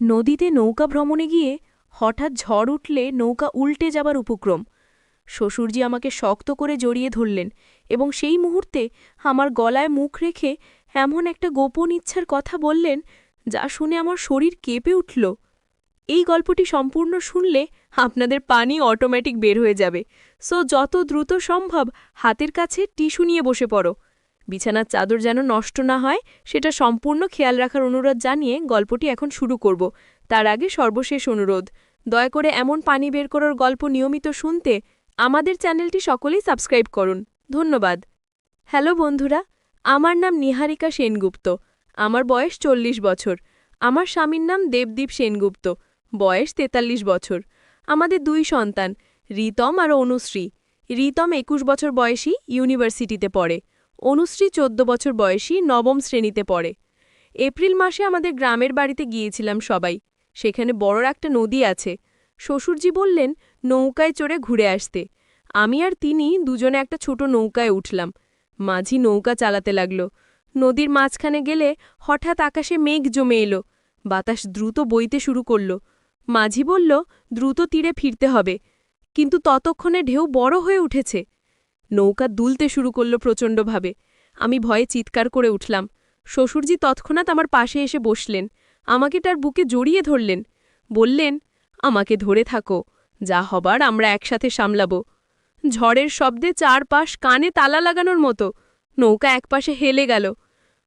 নদীতে নৌকা ভ্রমণে গিয়ে হঠাৎ ঝড় উঠলে নৌকা উল্টে যাবার উপক্রম। শ্বশুরজি আমাকে শক্ত করে জড়িয়ে ধরলেন এবং সেই মুহূর্তে আমার গলায় মুখ রেখে এমন একটা গোপন ইচ্ছার কথা বললেন যা শুনে আমার শরীর কেঁপে উঠল। এই গল্পটি সম্পূর্ণ শুনলে আপনাদের পানি অটোমেটিক বের হয়ে যাবে, সো যত দ্রুত সম্ভব হাতের কাছে টিস্যু নিয়ে বসে পড়ো। বিছানার চাদর যেন নষ্ট না হয় সেটা সম্পূর্ণ খেয়াল রাখার অনুরোধ জানিয়ে গল্পটি এখন শুরু করব। তার আগে সর্বশেষ অনুরোধ, দয়া করে এমন পানি বের করার গল্প নিয়মিত শুনতে আমাদের চ্যানেলটি সকলেই সাবস্ক্রাইব করুন। ধন্যবাদ। হ্যালো বন্ধুরা, আমার নাম নিহারিকা সেনগুপ্ত। আমার বয়স 40 বছর। আমার স্বামীর নাম দেবদীপ সেনগুপ্ত, বয়স 43 বছর। আমাদের 2 সন্তান, রিতম আর অনুশ্রী। রিতম 21 বছর বয়সী, ইউনিভার্সিটিতে পড়ে। অনুশ্রী 14 বছর বয়সী, নবম শ্রেণীতে পড়ে। এপ্রিল মাসে আমাদের গ্রামের বাড়িতে গিয়েছিলাম সবাই। সেখানে বড় একটা নদী আছে। শ্বশুরজি বললেন নৌকায় চড়ে ঘুরে আসতে। আমি আর তিনি দুজনে একটা ছোট নৌকায় উঠলাম। মাঝি নৌকা চালাতে লাগল। নদীর মাঝখানে গেলে হঠাৎ আকাশে মেঘ জমে এলো। বাতাস দ্রুত বইতে শুরু করল। মাঝি বলল দ্রুত তীরে ফিরতে হবে, কিন্তু ততক্ষণে ঢেউ বড় হয়ে উঠেছে। নৌকা দুলতে শুরু করল প্রচণ্ডভাবে। আমি ভয়ে চিৎকার করে উঠলাম। শ্বশুরজি তৎক্ষণাৎ আমার পাশে এসে বসলেন, আমাকে তার বুকে জড়িয়ে ধরলেন। বললেন, আমাকে ধরে থাকো, যা হবার আমরা একসাথে সামলাব। ঝড়ের শব্দে চারপাশ কানে তালা লাগানোর মতো। নৌকা একপাশে হেলে গেল।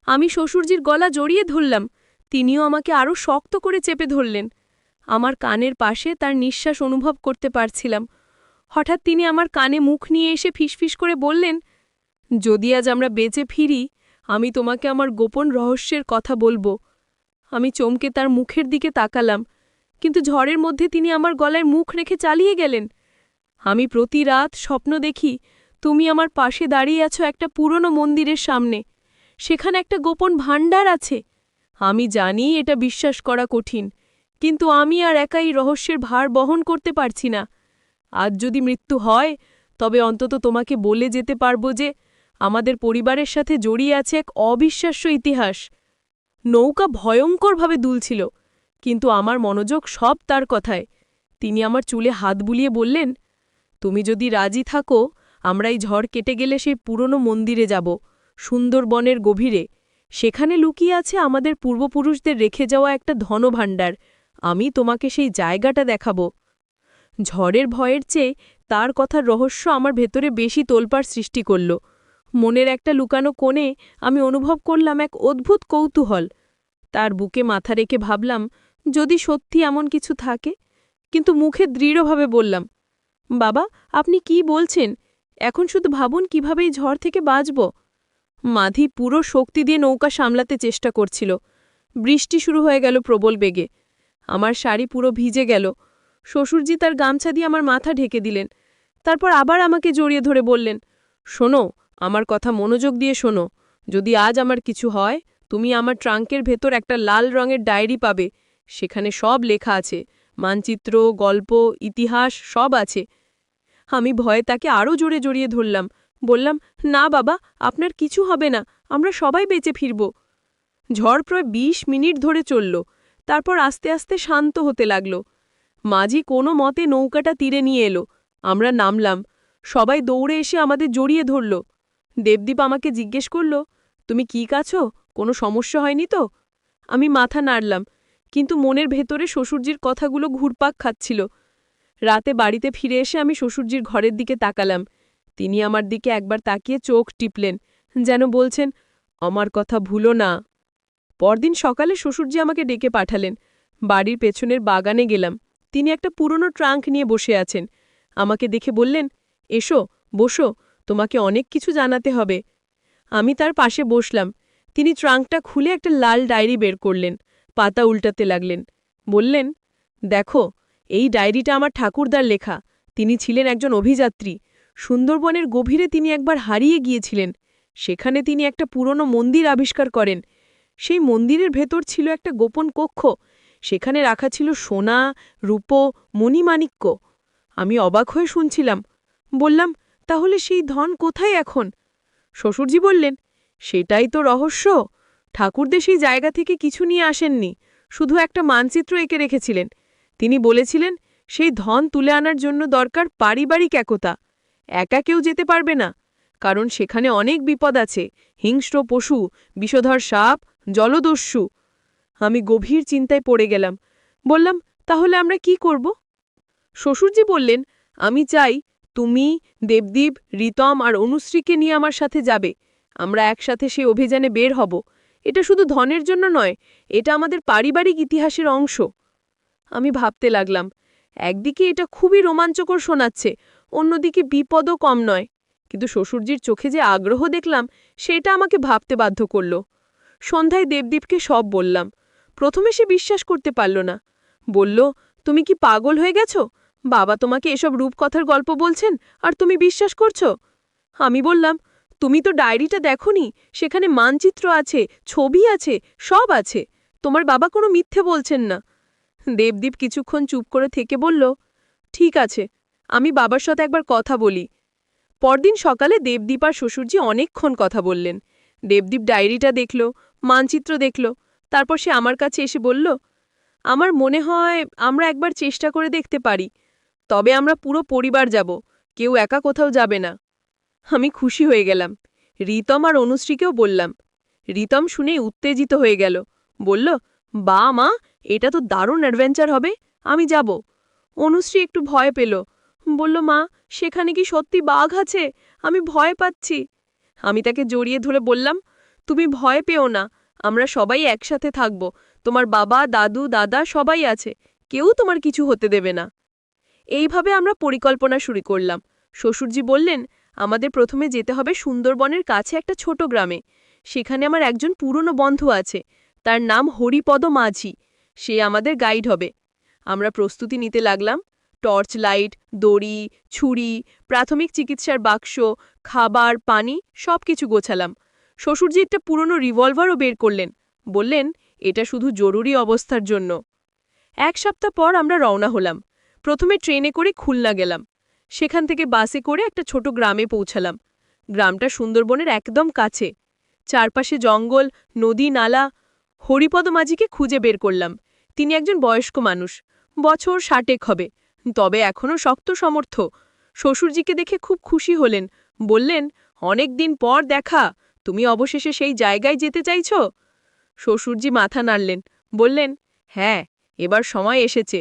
আমি শ্বশুরজির গলা জড়িয়ে ধরলাম। তিনিও আমাকে আরও শক্ত করে চেপে ধরলেন। আমার কানের পাশে তার নিঃশ্বাস অনুভব করতে পারছিলাম। হঠাৎ তিনি আমার কানে মুখ নিয়ে এসে ফিসফিস করে বললেন, যদি আজ আমরা বেঁচে ফিরি, আমি তোমাকে আমার গোপন রহস্যের কথা বলবো। আমি চমকে তার মুখের দিকে তাকালাম, কিন্তু ঝড়ের মধ্যে তিনি আমার গলায় মুখ রেখে চালিয়ে গেলেন। আমি প্রতি রাত স্বপ্ন দেখি তুমি আমার পাশে দাঁড়িয়ে আছো একটা পুরনো মন্দিরের সামনে। সেখানে একটা গোপন ভাণ্ডার আছে। আমি জানি এটা বিশ্বাস করা কঠিন, কিন্তু আমি আর একাই রহস্যের ভার বহন করতে পারছি না। আজ যদি মৃত্যু হয়, তবে অন্তত তোমাকে বলে যেতে পারবো যে আমাদের পরিবারের সাথে জড়িয়ে আছে এক অবিশ্বাস্য ইতিহাস। নৌকা ভয়ঙ্করভাবে দুলছিল, কিন্তু আমার মনোযোগ সব তার কথায়। তিনি আমার চুলে হাত বুলিয়ে বললেন, তুমি যদি রাজি থাকো, আমরা এই ঝড় কেটে গেলে সেই পুরনো মন্দিরে যাব, সুন্দরবনের গভীরে। সেখানে লুকিয়ে আছে আমাদের পূর্বপুরুষদের রেখে যাওয়া একটা ধনভাণ্ডার। আমি তোমাকে সেই জায়গাটা দেখাবো। ঝড়ের ভয়ের চেয়ে তার কথার রহস্য আমার ভেতরে বেশি তোলপাড় সৃষ্টি করল। মনের একটা লুকানো কোণে আমি অনুভব করলাম এক অদ্ভুত কৌতূহল। তার বুকে মাথা রেখে ভাবলাম, যদি সত্যি এমন কিছু থাকে। কিন্তু মুখে দৃঢ়ভাবে বললাম, বাবা, আপনি কি বলছেন? এখন শুধু ভাবুন কিভাবে এই ঝড় থেকে বাঁচব। মাধি পুরো শক্তি দিয়ে নৌকা সামলাতে চেষ্টা করছিল। বৃষ্টি শুরু হয়ে গেল প্রবল বেগে। আমার শাড়ি পুরো ভিজে গেল। শ্বশুরজি তার গামছা দিয়ে আমার মাথা ঢেকে দিলেন। তারপর আবার আমাকে জড়িয়ে ধরে বললেন, শোনো, আমার কথা মনোযোগ দিয়ে শোনো। যদি আজ আমার কিছু হয়, তুমি আমার ট্রাঙ্কের ভেতর একটা লাল রঙের ডায়েরি পাবে। সেখানে সব লেখা আছে, মানচিত্র, গল্প, ইতিহাস সব আছে। আমি ভয়ে তাকে আরও জোরে জড়িয়ে ধরলাম। বললাম, না বাবা, আপনার কিছু হবে না, আমরা সবাই বেঁচে ফিরব। ঝড় প্রায় 20 মিনিট ধরে চলল। তারপর আস্তে আস্তে শান্ত হতে লাগল। মাঝি কোনো মতে নৌকাটা তীরে নিয়ে এলো। আমরা নামলাম। সবাই দৌড়ে এসে আমাদের জড়িয়ে ধরল। দেবদীপ আমাকে জিজ্ঞেস করল, তুমি কি কাছো? কোনো সমস্যা হয়নি তো? আমি মাথা নাড়লাম, কিন্তু মনের ভেতরে শ্বশুরজির কথাগুলো ঘুরপাক খাচ্ছিল। রাতে বাড়িতে ফিরে এসে আমি শ্বশুরজির ঘরের দিকে তাকালাম। তিনি আমার দিকে একবার তাকিয়ে চোখ টিপলেন, যেন বলছেন, আমার কথা ভুলো না। পরদিন সকালে শ্বশুরজি আমাকে ডেকে পাঠালেন। বাড়ির পেছনের বাগানে গেলাম। তিনি একটা পুরনো ট্রাঙ্ক নিয়ে বসে আছেন। আমাকে দেখে বললেন, এসো, বসো, তোমাকে অনেক কিছু জানাতে হবে। আমি তার পাশে বসলাম। তিনি ট্রাঙ্কটা খুলে একটা লাল ডায়েরি বের করলেন, পাতা উল্টাতে লাগলেন। বললেন, দেখো, এই ডায়েরিটা আমার ঠাকুরদার লেখা। তিনি ছিলেন একজন অভিযাত্রী। সুন্দরবনের গভীরে তিনি একবার হারিয়ে গিয়েছিলেন। সেখানে তিনি একটা পুরনো মন্দির আবিষ্কার করেন। সেই মন্দিরের ভেতর ছিল একটা গোপন কক্ষ। সেখানে রাখা ছিল সোনা, রূপো, মণিমাণিক্য। আমি অবাক হয়ে শুনছিলাম। বললাম, তাহলে সেই ধন কোথায় এখন? শ্বশুরজি বললেন, সেটাই তো রহস্য। ঠাকুরদা সেই জায়গা থেকে কিছু নিয়ে আসেননি, শুধু একটা মানচিত্র এঁকে রেখেছিলেন। তিনি বলেছিলেন সেই ধন তুলে আনার জন্য দরকার পারিবারিক একতা। একা কেউ যেতে পারবে না, কারণ সেখানে অনেক বিপদ আছে, হিংস্র পশু, বিষধর সাপ, জলদস্যু। আমি গভীর চিন্তায় পড়ে গেলাম। বললাম, তাহলে আমরা কি করব? শ্বশুরজি বললেন, আমি চাই তুমি, দেবদীপ, রিতম আর অনুশ্রীকে নিয়ে আমার সাথে যাবে। আমরা একসাথে সেই অভিযানে বের হব। এটা শুধু ধনের জন্য নয়, এটা আমাদের পারিবারিক ইতিহাসের অংশ। আমি ভাবতে লাগলাম, একদিকে এটা খুবই রোমাঞ্চকর শোনাচ্ছে, অন্যদিকে বিপদও কম নয়। কিন্তু শ্বশুরজির চোখে যে আগ্রহ দেখলাম, সেটা আমাকে ভাবতে বাধ্য করল। সন্ধ্যায় দেবদীপকে সব বললাম। প্রথমে সে বিশ্বাস করতে পারল না। বলল, তুমি কি পাগল হয়ে গেছ? বাবা তোমাকে এসব রূপকথার গল্প বলছেন আর তুমি বিশ্বাস করছো? আমি বললাম, তুমি তো ডায়েরিটা দেখোনি, সেখানে মানচিত্র আছে, ছবি আছে, সব আছে। তোমার বাবা কোনো মিথ্যে বলছেন না। দেবদীপ কিছুক্ষণ চুপ করে থেকে বলল, ঠিক আছে, আমি বাবার সাথে একবার কথা বলি। পরদিন সকালে দেবদীপ আর শ্বশুরজি অনেকক্ষণ কথা বললেন। দেবদীপ ডায়েরিটা দেখল, মানচিত্র দেখল, তারপর সে আমার কাছে এসে বলল, আমার মনে হয় আমরা একবার চেষ্টা করে দেখতে পারি। তবে আমরা পুরো পরিবার যাব, কেউ একা কোথাও যাবে না। আমি খুশি হয়ে গেলাম। রিতম আর অনুশ্রীকেও বললাম। রিতম শুনেই উত্তেজিত হয়ে গেল। বলল, বা মা, এটা তো দারুণ অ্যাডভেঞ্চার হবে, আমি যাব। অনুশ্রী একটু ভয় পেল। বলল, মা, সেখানে কি সত্যি বাঘ আছে? আমি ভয় পাচ্ছি। আমি তাকে জড়িয়ে ধরে বললাম, তুমি ভয় পেও না, আমরা সবাই একসাথে থাকব। তোমার বাবা, দাদু, দাদা সবাই আছে, কেউ তোমার কিছু হতে দেবে না। এইভাবে আমরা পরিকল্পনা শুরু করলাম। শ্বশুরজি বললেন, আমাদের প্রথমে যেতে হবে সুন্দরবনের কাছে একটা ছোট গ্রামে। সেখানে আমার একজন পুরনো বন্ধু আছে, তার নাম হরিপদ মাঝি। সে আমাদের গাইড হবে। আমরা প্রস্তুতি নিতে লাগলাম। টর্চ লাইট, দড়ি, ছুরি, প্রাথমিক চিকিৎসার বাক্স, খাবার, পানি সবকিছু গোছালাম। শ্বশুরজি একটা পুরনো রিভলভারও বের করলেন। বললেন, এটা শুধু জরুরি অবস্থার জন্য। এক সপ্তাহ পর আমরা রওনা হলাম। প্রথমে ট্রেনে করে খুলনা গেলাম। সেখান থেকে বাসে করে একটা ছোট গ্রামে পৌঁছালাম। গ্রামটা সুন্দরবনের একদম কাছে। চারপাশে জঙ্গল, নদী, নালা। হরিপদ মাঝিকে খুঁজে বের করলাম। তিনি একজন বয়স্ক মানুষ, বছর 60 হবে, তবে এখনও শক্ত সমর্থ। শ্বশুরজিকে দেখে খুব খুশি হলেন। বললেন, অনেক দিন পর দেখা, তুমি অবশেষে সেই জায়গায় যেতে চাইছ? শ্বশুরজি মাথা নাড়লেন, বললেন, হ্যাঁ, এবার সময় এসেছে।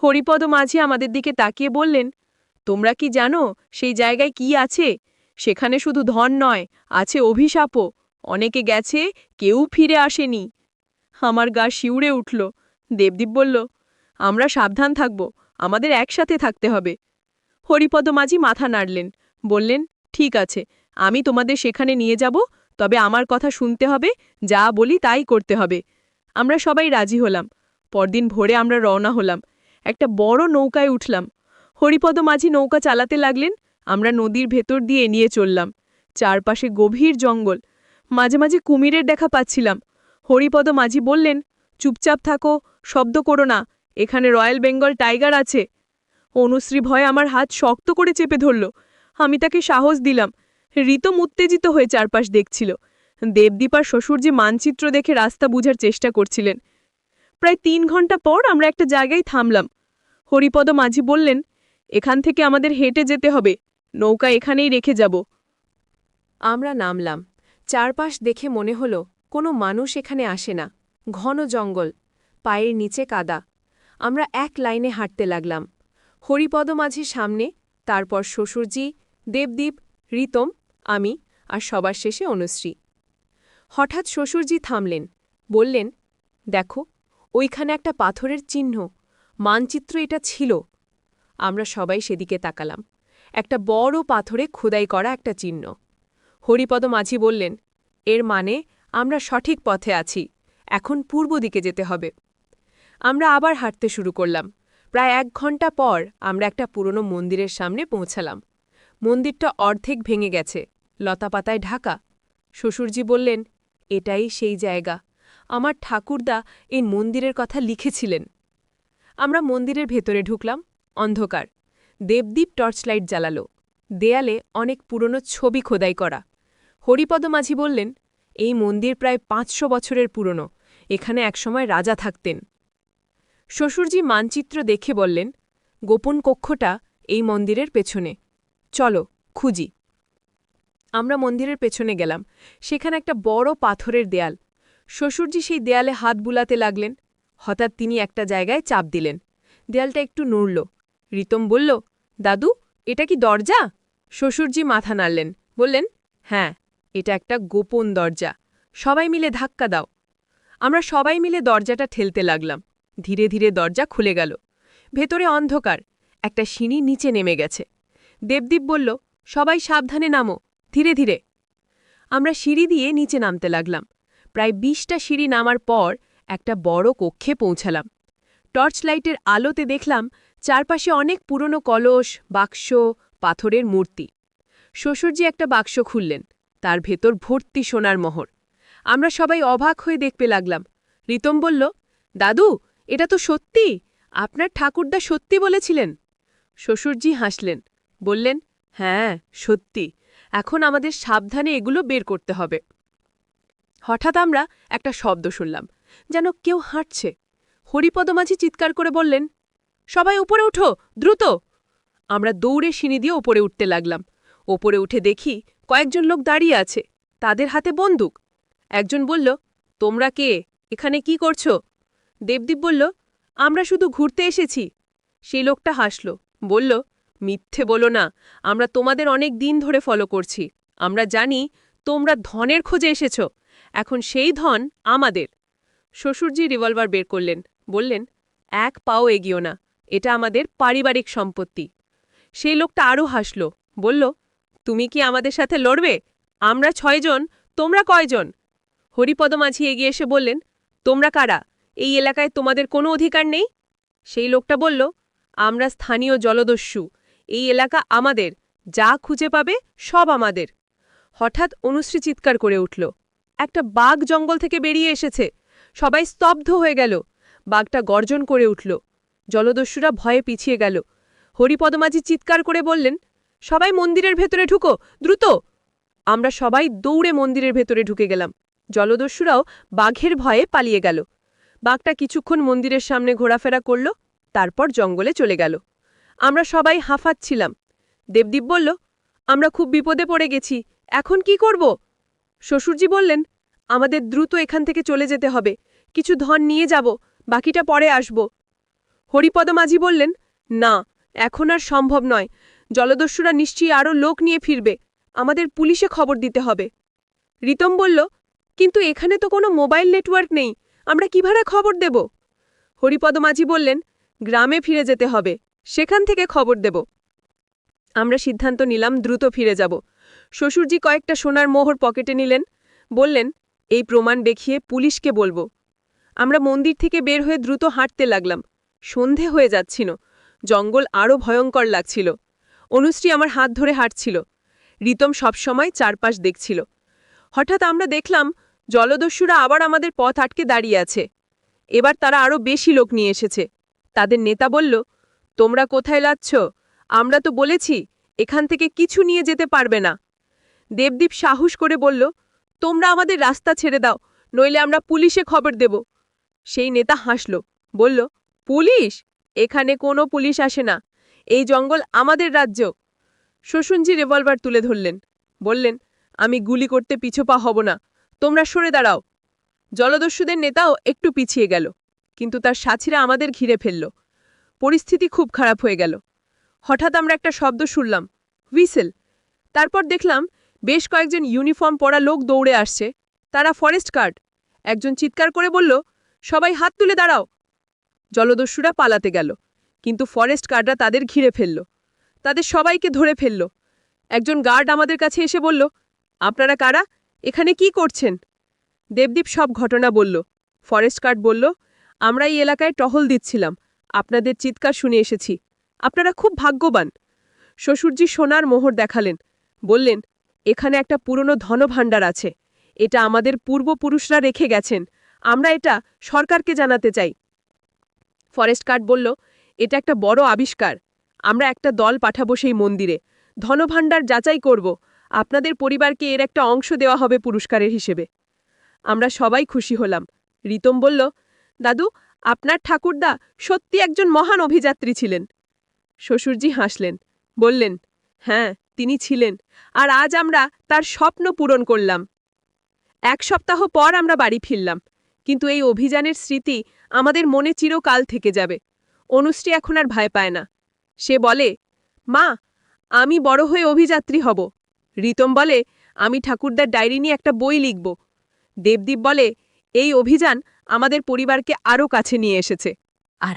হরিপদ মাঝি আমাদের দিকে তাকিয়ে বললেন, তোমরা কি জানো সেই জায়গায় কি আছে? সেখানে শুধু ধন নয়, আছে অভিশাপও। অনেকে গেছে, কেউ ফিরে আসেনি। আমার গা শিউরে উঠল। দেবদীপ বলল, আমরা সাবধান থাকব, আমাদের একসাথে থাকতে হবে। হরিপদ মাঝি মাথা নাড়লেন, বললেন, ঠিক আছে, আমি তোমাদের সেখানে নিয়ে যাব, তবে আমার কথা শুনতে হবে, যা বলি তাই করতে হবে। আমরা সবাই রাজি হলাম। পরদিন ভোরে আমরা রওনা হলাম। একটা বড় নৌকায় উঠলাম। হরিপদ মাঝি নৌকা চালাতে লাগলেন। আমরা নদীর ভেতর দিয়ে নিয়ে চললাম। চারপাশে গভীর জঙ্গল। মাঝে মাঝে কুমিরের দেখা পাচ্ছিলাম। হরিপদ মাঝি বললেন, চুপচাপ থাকো, শব্দ করো না, এখানে রয়্যাল বেঙ্গল টাইগার আছে। অনুশ্রী ভয়ে আমার হাত শক্ত করে চেপে ধরল। আমি তাকে সাহস দিলাম। রিতম উত্তেজিত হয়ে চারপাশ দেখছিল। দেবদীপ আর শ্বশুরজি মানচিত্র দেখে রাস্তা বুঝার চেষ্টা করছিলেন। প্রায় 3 ঘন্টা পর আমরা একটা জায়গায় থামলাম। হরিপদ মাঝি বললেন, এখান থেকে আমাদের হেঁটে যেতে হবে, নৌকা এখানেই রেখে যাব। আমরা নামলাম। চারপাশ দেখে মনে হলো কোনো মানুষ এখানে আসে না। ঘন জঙ্গল, পায়ের নিচে কাদা। আমরা এক লাইনে হাঁটতে লাগলাম। হরিপদ মাঝির সামনে, তারপর শ্বশুরজি, দেবদীপ, রিতম, আমি আর সবার শেষে অনুশ্রী। হঠাৎ শ্বশুরজি থামলেন, বললেন, দেখো, ওইখানে একটা পাথরের চিহ্ন, মানচিত্র এটা ছিল। আমরা সবাই সেদিকে তাকালাম। একটা বড় পাথরে খোদাই করা একটা চিহ্ন। হরিপদ মাঝি বললেন, এর মানে আমরা সঠিক পথে আছি, এখন পূর্ব দিকে যেতে হবে। আমরা আবার হাঁটতে শুরু করলাম। প্রায় 1 ঘন্টা পর আমরা একটা পুরনো মন্দিরের সামনে পৌঁছালাম। মন্দিরটা অর্ধেক ভেঙে গেছে, লতাপাতায় ঢাকা। শ্বশুরজি বললেন, এটাই সেই জায়গা, আমার ঠাকুরদা এই মন্দিরের কথা লিখেছিলেন। আমরা মন্দিরের ভেতরে ঢুকলাম। অন্ধকার। দেবদীপ টর্চলাইট জ্বালালো। দেয়ালে অনেক পুরনো ছবি খোদাই করা। হরিপদ মাঝি বললেন, এই মন্দির প্রায় 500 বছরের পুরনো, এখানে একসময় রাজা থাকতেন। শ্বশুরজি মানচিত্র দেখে বললেন, গোপন কক্ষটা এই মন্দিরের পেছনে। চলো, খুঁজি। আমরা মন্দিরের পেছনে গেলাম। সেখানে একটা বড় পাথরের দেয়াল। শ্বশুরজি সেই দেয়ালে হাত বুলাতে লাগলেন। হঠাৎ তিনি একটা জায়গায় চাপ দিলেন। দেয়ালটা একটু নড়ল। রিতম বলল, দাদু, এটা কি দরজা? শ্বশুরজি মাথা নাড়লেন, বললেন, হ্যাঁ, এটা একটা গোপন দরজা। সবাই মিলে ধাক্কা দাও। আমরা সবাই মিলে দরজাটা ঠেলতে লাগলাম। ধীরে ধীরে দরজা খুলে গেল। ভেতরে অন্ধকার, একটা সিঁড়ি নিচে নেমে গেছে। দেবদীপ বলল, সবাই সাবধানে নামো, ধীরে ধীরে। আমরা সিঁড়ি দিয়ে নিচে নামতে লাগলাম। প্রায় ২০টা সিঁড়ি নামার পর একটা বড় কক্ষে পৌঁছালাম। টর্চ লাইটের আলোতে দেখলাম চারপাশে অনেক পুরনো কলস, বাক্স, পাথরের মূর্তি। শ্বশুরজি একটা বাক্স খুললেন। তার ভেতর ভর্তি সোনার মোহর। আমরা সবাই অবাক হয়ে দেখতে লাগলাম। রিতম বলল, দাদু, এটা তো সত্যি। আপনার ঠাকুরদা সত্যি বলেছিলেন। শ্বশুরজি হাসলেন, বললেন, হ্যাঁ, সত্যি। এখন আমাদের সাবধানে এগুলো বের করতে হবে। হঠাৎ আমরা একটা শব্দ শুনলাম, যেন কেউ হাঁটছে। হরিপদ মাঝি চিৎকার করে বললেন, সবাই উপরে উঠো, দ্রুত। আমরা দৌড়ে সিঁড়ি দিয়ে ওপরে উঠতে লাগলাম। ওপরে উঠে দেখি কয়েকজন লোক দাঁড়িয়ে আছে, তাদের হাতে বন্দুক। একজন বলল, তোমরা কে? এখানে কি করছো? দেবদীপ বলল, আমরা শুধু ঘুরতে এসেছি। সেই লোকটা হাসল, বলল, মিথ্যে বলো না, আমরা তোমাদের অনেক দিন ধরে ফলো করছি। আমরা জানি তোমরা ধনের খোঁজে এসেছ। এখন সেই ধন আমাদের। শ্বশুরজি রিভলভার বের করলেন, বললেন, এক পাও এগিয়েও না, এটা আমাদের পারিবারিক সম্পত্তি। সেই লোকটা আরও হাসল, বলল, তুমি কি আমাদের সাথে লড়বে? আমরা ৬ জন, তোমরা কয়জন? হরিপদ মাঝি এগিয়ে এসে বললেন, তোমরা কারা? এই এলাকায় তোমাদের কোনো অধিকার নেই। সেই লোকটা বলল, আমরা স্থানীয় জলদস্যু। এই এলাকা আমাদের, যা খুঁজে পাবে সব আমাদের। হঠাৎ অনুশ্রী চিৎকার করে উঠল, একটা বাঘ জঙ্গল থেকে বেরিয়ে এসেছে। সবাই স্তব্ধ হয়ে গেল। বাঘটা গর্জন করে উঠল। জলদস্যুরা ভয়ে পিছিয়ে গেল। হরিপদ মাঝি চিৎকার করে বললেন, সবাই মন্দিরের ভেতরে ঢুকো, দ্রুত। আমরা সবাই দৌড়ে মন্দিরের ভেতরে ঢুকে গেলাম। জলদস্যুরাও বাঘের ভয়ে পালিয়ে গেল। বাঘটা কিছুক্ষণ মন্দিরের সামনে ঘোরাফেরা করল, তারপর জঙ্গলে চলে গেল। আমরা সবাই হাঁফাচ্ছিলাম। দেবদীপ বলল, আমরা খুব বিপদে পড়ে গেছি, এখন কি করব? শ্বশুরজি বললেন, আমাদের দ্রুত এখান থেকে চলে যেতে হবে। কিছু ধন নিয়ে যাব, বাকিটা পরে আসব। হরিপদ মাঝি বললেন, না, এখন আর সম্ভব নয়। জলদস্যুরা নিশ্চয়ই আরও লোক নিয়ে ফিরবে। আমাদের পুলিশে খবর দিতে হবে। রিতম বলল, কিন্তু এখানে তো কোনো মোবাইল নেটওয়ার্ক নেই, আমরা কিভাবে খবর দেব? হরিপদ মাঝি বললেন, গ্রামে ফিরে যেতে হবে, সেখান থেকে খবর দেব। আমরা সিদ্ধান্ত নিলাম দ্রুত ফিরে যাব। শ্বশুরজি কয়েকটা সোনার মোহর পকেটে নিলেন, বললেন, এই প্রমাণ দেখিয়ে পুলিশকে বলবো। আমরা মন্দির থেকে বের হয়ে দ্রুত হাঁটতে লাগলাম। সন্ধে হয়ে যাচ্ছিল, জঙ্গল আরও ভয়ঙ্কর লাগছিল। অনুশ্রী আমার হাত ধরে হাঁটছিল। রিতম সবসময় চারপাশ দেখছিল। হঠাৎ আমরা দেখলাম জলদস্যুরা আবার আমাদের পথ আটকে দাঁড়িয়ে আছে। এবার তারা আরও বেশি লোক নিয়ে এসেছে। তাদের নেতা বলল, তোমরা কোথায় যাচ্ছ? আমরা তো বলেছি এখান থেকে কিছু নিয়ে যেতে পারবে না। দেবদীপ সাহস করে বলল, তোমরা আমাদের রাস্তা ছেড়ে দাও, নইলে আমরা পুলিশে খবর দেব। সেই নেতা হাসল, বলল, পুলিশ? এখানে কোনো পুলিশ আসে না, এই জঙ্গল আমাদের রাজ্য। শ্বশুরজি রিভলভার তুলে ধরলেন, বললেন, আমি গুলি করতে পিছপা হব না, তোমরা সরে দাঁড়াও। জলদস্যুদের নেতাও একটু পিছিয়ে গেল, কিন্তু তার সাথীরা আমাদের ঘিরে ফেলল। পরিস্থিতি খুব খারাপ হয়ে গেল। হঠাৎ আমরা একটা শব্দ শুনলাম, হুইসেল। তারপর দেখলাম বেশ কয়েকজন ইউনিফর্ম পরা লোক দৌড়ে আসছে। তারা ফরেস্ট গার্ড। একজন চিৎকার করে বলল, সবাই হাত তুলে দাঁড়াও। জলদস্যুরা পালাতে গেল, কিন্তু ফরেস্ট গার্ডরা তাদের ঘিরে ফেলল। তাদের সবাইকে ধরে ফেলল। একজন গার্ড আমাদের কাছে এসে বলল, আপনারা কারা? এখানে কি করছেন? দেবদীপ সব ঘটনা বলল। ফরেস্ট গার্ড বলল, আমরা এই এলাকায় টহল দিচ্ছিলাম, আপনাদের চিৎকার শুনে এসেছি। আপনারা খুব ভাগ্যবান। শ্বশুরজি সোনার মোহর দেখালেন, বললেন, এখানে একটা পুরনো ধনভাণ্ডার আছে। এটা আমাদের পূর্বপুরুষরা রেখে গেছেন, আমরা এটা সরকারকে জানাতে চাই। ফরেস্ট গার্ড বলল, এটা একটা বড় আবিষ্কার। আমরা একটা দল পাঠাবো সেই মন্দিরে, ধনভাণ্ডার যাচাই করব। আপনাদের পরিবারকে এর একটা অংশ দেওয়া হবে পুরস্কারের হিসেবে। আমরা সবাই খুশি হলাম। রিতম বলল, দাদু, আপনার ঠাকুরদা সত্যি একজন মহান অভিযাত্রী ছিলেন। শ্বশুরজি হাসলেন, বললেন, হ্যাঁ, তিনি ছিলেন, আর আজ আমরা তার স্বপ্ন পূরণ করলাম। 1 সপ্তাহ পর আমরা বাড়ি ফিরলাম, কিন্তু এই অভিযানের স্মৃতি আমাদের মনে চিরকাল থেকে যাবে। অনুশ্রী এখন আর ভয় পায় না। সে বলে, মা, আমি বড় হয়ে অভিযাত্রী হব। রিতম বলে, আমি ঠাকুরদার ডায়েরি নিয়ে একটা বই লিখব। দেবদীপ বলে, এই অভিযান আমাদের পরিবারকে আরও কাছে নিয়ে এসেছে। আর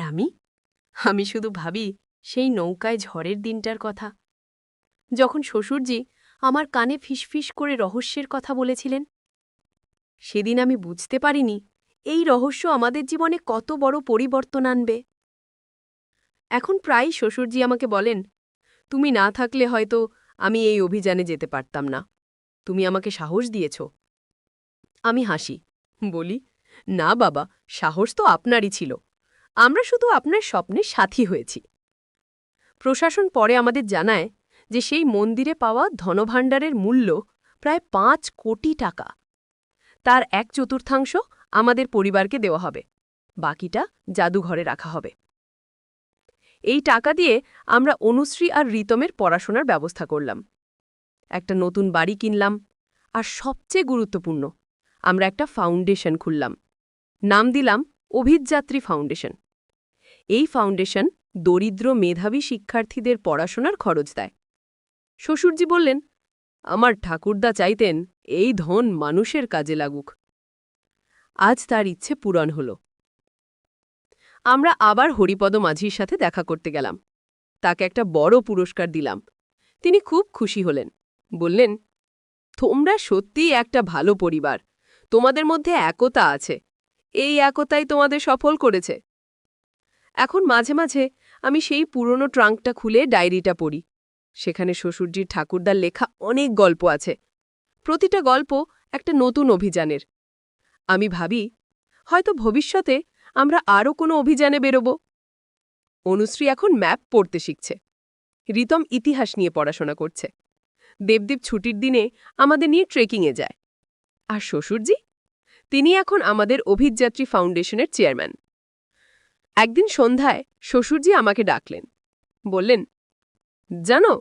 আমি শুধু ভাবি সেই নৌকায় ঝড়ের দিনটার কথা, যখন শ্বশুরজি আমার কানে ফিসফিস করে রহস্যের কথা বলেছিলেন। সেদিন আমি বুঝতে পারিনি এই রহস্য আমাদের জীবনে কত বড় পরিবর্তন আনবে। এখন প্রায়ই শ্বশুরজি আমাকে বলেন, তুমি না থাকলে হয়তো আমি এই অভিযানে যেতে পারতাম না, তুমি আমাকে সাহস দিয়েছ। আমি হাসি, বলি, না বাবা, সাহস তো আপনারই ছিল, আমরা শুধু আপনার স্বপ্নের সাথী হয়েছি। প্রশাসন পরে আমাদের জানায় যে সেই মন্দিরে পাওয়া ধনভাণ্ডারের মূল্য প্রায় 5 কোটি টাকা। তার 1/4 আমাদের পরিবারকে দেওয়া হবে, বাকিটা জাদুঘরে রাখা হবে। এই টাকা দিয়ে আমরা অনুশ্রী আর রিতমের পড়াশোনার ব্যবস্থা করলাম, একটা নতুন বাড়ি কিনলাম, আর সবচেয়ে গুরুত্বপূর্ণ, আমরা একটা ফাউন্ডেশন খুললাম। নাম দিলাম অভিযাত্রী ফাউন্ডেশন। এই ফাউন্ডেশন দরিদ্র মেধাবী শিক্ষার্থীদের পড়াশোনার খরচ দেয়। শ্বশুরজি বললেন, আমার ঠাকুরদা চাইতেন এই ধন মানুষের কাজে লাগুক। আজ তার ইচ্ছে পূরণ হল। আমরা আবার হরিপদ মাঝির সাথে দেখা করতে গেলাম, তাকে একটা বড় পুরস্কার দিলাম। তিনি খুব খুশি হলেন, বললেন, তোমরা সত্যিই একটা ভালো পরিবার, তোমাদের মধ্যে একতা আছে, এই একতাই তোমাদের সফল করেছে। এখন মাঝে মাঝে আমি সেই পুরনো ট্রাঙ্কটা খুলে ডায়েরিটা পড়ি। সেখানে শ্বশুরজির ঠাকুরদার লেখা অনেক গল্প আছে, প্রতিটা গল্প একটা নতুন অভিযানের। আমি ভাবি, হয়তো ভবিষ্যতে আমরা আরও কোনো অভিযানে বেরোব। অনুশ্রী এখন ম্যাপ পড়তে শিখছে, রিতম ইতিহাস নিয়ে পড়াশোনা করছে, দেবদীপ ছুটির দিনে আমাদের নিয়ে ট্রেকিংয়ে যায়, আর শ্বশুরজি, তিনি এখন আমাদের অভিযাত্রী ফাউন্ডেশনের চেয়ারম্যান। একদিন সন্ধ্যায় শ্বশুরজি আমাকে ডাকলেন, বললেন, জানো,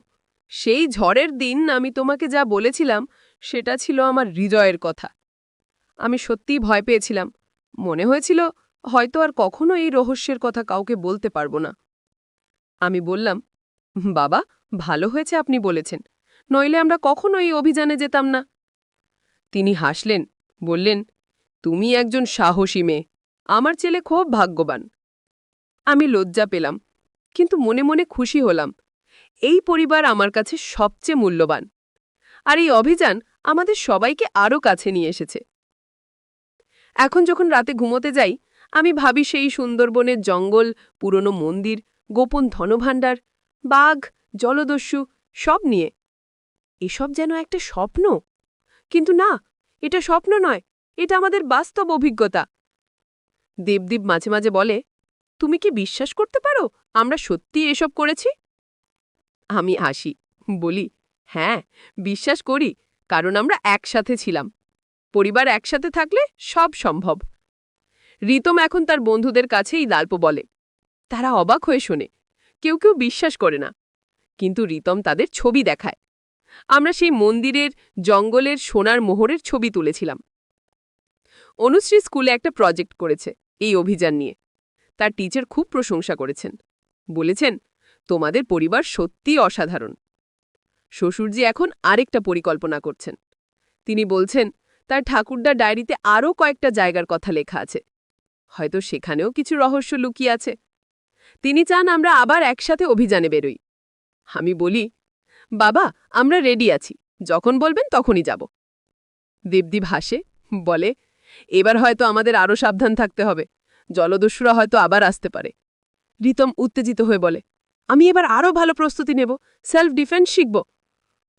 সেই ঝড়ের দিন আমি তোমাকে যা বলেছিলাম সেটা ছিল আমার হৃদয়ের কথা। আমি সত্যিই ভয় পেয়েছিলাম, মনে হয়েছিল হয়তো আর কখনো এই রহস্যের কথা কাউকে বলতে পারবো না। আমি বললাম, বাবা, ভালো হয়েছে আপনি বলেছেন, নইলে আমরা কখনো এই অভিযানে যেতাম না। তিনি হাসলেন, বললেন, তুমি একজন সাহসী মেয়ে, আমার ছেলে খুব ভাগ্যবান। আমি লজ্জা পেলাম, কিন্তু মনে মনে খুশি হলাম। এই পরিবার আমার কাছে সবচেয়ে মূল্যবান, আর এই অভিযান আমাদের সবাইকে আরও কাছে নিয়ে এসেছে। এখন যখন রাতে ঘুমোতে যাই, আমি ভাবি সেই সুন্দরবনের জঙ্গল, পুরনো মন্দির, গোপন ধনভাণ্ডার, বাঘ, জলদস্যু সব নিয়ে। এসব যেন একটা স্বপ্ন, কিন্তু না, এটা স্বপ্ন নয়, এটা আমাদের বাস্তব অভিজ্ঞতা। দেবদীপ মাঝে মাঝে বলে, তুমি কি বিশ্বাস করতে পারো আমরা সত্যি এসব করেছি? আমি হাসি, বলি, হ্যাঁ, বিশ্বাস করি, কারণ আমরা একসাথে ছিলাম। পরিবার একসাথে থাকলে সব সম্ভব। রিতম এখন তার বন্ধুদের কাছে এই গল্প বলে, তারা অবাক হয়ে শোনে, কেউ কেউ বিশ্বাস করে না, কিন্তু রিতম তাদের ছবি দেখায়। আমরা সেই মন্দিরের, জঙ্গলের সোনার মোহরের ছবি তুলেছিলাম। অনুশ্রী স্কুলে একটা প্রজেক্ট করেছে এই অভিযান নিয়ে, তার টিচার খুব প্রশংসা করেছেন, বলেছেন, তোমাদের পরিবার সত্যিই অসাধারণ। শ্বশুরজি এখন আরেকটা পরিকল্পনা করছেন। তিনি বলছেন, তার ঠাকুরদার ডায়েরিতে আরও কয়েকটা জায়গার কথা লেখা আছে, হয়তো সেখানেও কিছু রহস্য লুকিয়ে আছে। তিনি চান আমরা আবার একসাথে অভিযানে বেরোই। আমি বলি, বাবা, আমরা রেডি আছি, যখন বলবেন তখনই যাব। দেবদীপ হাসে, বলে, এবার হয়তো আমাদের আরও সাবধান থাকতে হবে, জলদস্যুরা হয়তো আবার আসতে পারে। রিতম উত্তেজিত হয়ে বলে, আমি এবার আরও ভালো প্রস্তুতি নেব, সেলফ ডিফেন্স শিখব।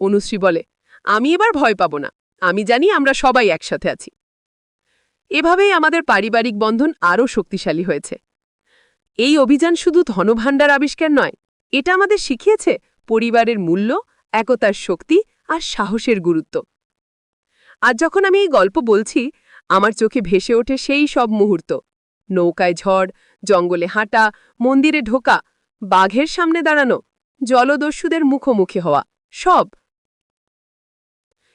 অনুশ্রী বলে, আমি এবার ভয় পাব না, আমি জানি আমরা সবাই একসাথে আছি। এভাবেই আমাদের পারিবারিক বন্ধন আরও শক্তিশালী হয়েছে। এই অভিযান শুধু ধনভাণ্ডার আবিষ্কার নয়, এটা আমাদের শিখিয়েছে পরিবারের মূল্য, একতার শক্তি আর সাহসের গুরুত্ব। আজ যখন আমি এই গল্প বলছি, আমার চোখে ভেসে ওঠে সেই সব মুহূর্ত, নৌকায় ঝড়, জঙ্গলে হাঁটা, মন্দিরে ঢোকা, বাঘের সামনে দাঁড়ানো, জলদস্যুদের মুখোমুখি হওয়া, সব।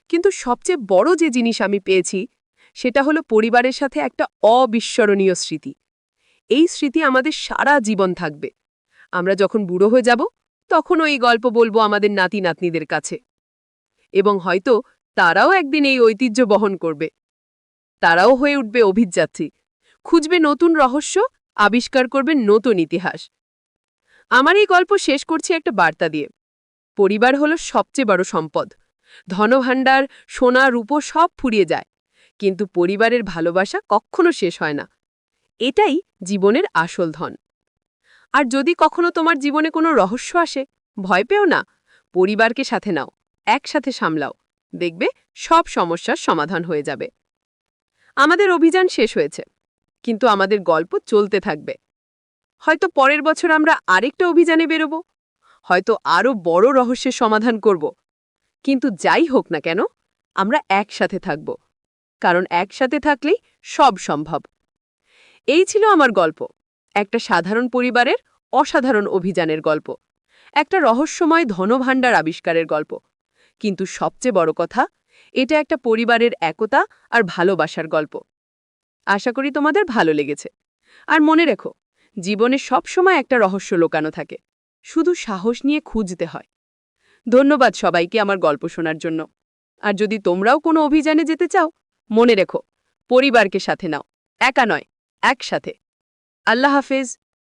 কিন্তু সবচেয়ে বড় যে জিনিস আমি পেয়েছি সেটা হলো পরিবারের সাথে একটা অবিস্মরণীয় স্মৃতি। এই স্মৃতি আমাদের সারা জীবন থাকবে। আমরা যখন বুড়ো হয়ে যাব তখন এই গল্প বলবো আমাদের নাতি নাতনিদের কাছে, এবং হয়তো তারাও একদিন এই ঐতিহ্য বহন করবে। তারাও হয়ে উঠবে অভিযাত্রী, খুঁজবে নতুন রহস্য, আবিষ্কার করবে নতুন ইতিহাস। আমার এই গল্প শেষ করছি একটা বার্তা দিয়ে। পরিবার হলো সবচেয়ে বড় সম্পদ। ধনভাণ্ডার, সোনা, রূপো সব ফুরিয়ে যায়, কিন্তু পরিবারের ভালোবাসা কখনো শেষ হয় না। এটাই জীবনের আসল ধন। আর যদি কখনো তোমার জীবনে কোনো রহস্য আসে, ভয় পেও না, পরিবারকে সাথে নাও, একসাথে সামলাও, দেখবে সব সমস্যার সমাধান হয়ে যাবে। আমাদের অভিযান শেষ হয়েছে, কিন্তু আমাদের গল্প চলতে থাকবে। হয়তো পরের বছর আমরা আরেকটা অভিযানে বেরোব, হয়তো আরও বড় রহস্যের সমাধান করব। কিন্তু যাই হোক না কেন, আমরা একসাথে থাকব, কারণ একসাথে থাকলেই সব সম্ভব। এই ছিল আমার গল্প, একটা সাধারণ পরিবারের অসাধারণ অভিযানের গল্প, একটা রহস্যময় ধনভাণ্ডার আবিষ্কারের গল্প। কিন্তু সবচেয়ে বড় কথা, এটা একটা পরিবারের একতা আর ভালোবাসার গল্প। আশা করি তোমাদের ভালো লেগেছে। আর মনে রেখো, জীবনে সবসময় একটা রহস্য লুকানো থাকে, শুধু সাহস নিয়ে খুঁজতে হয়। ধন্যবাদ সবাইকে আমার গল্প শোনার জন্য। আর যদি তোমরাও কোনো অভিযানে যেতে চাও, মনে রেখো, পরিবারকে সাথে নাও, একা নয়, একসাথে। আল্লাহ হাফেজ।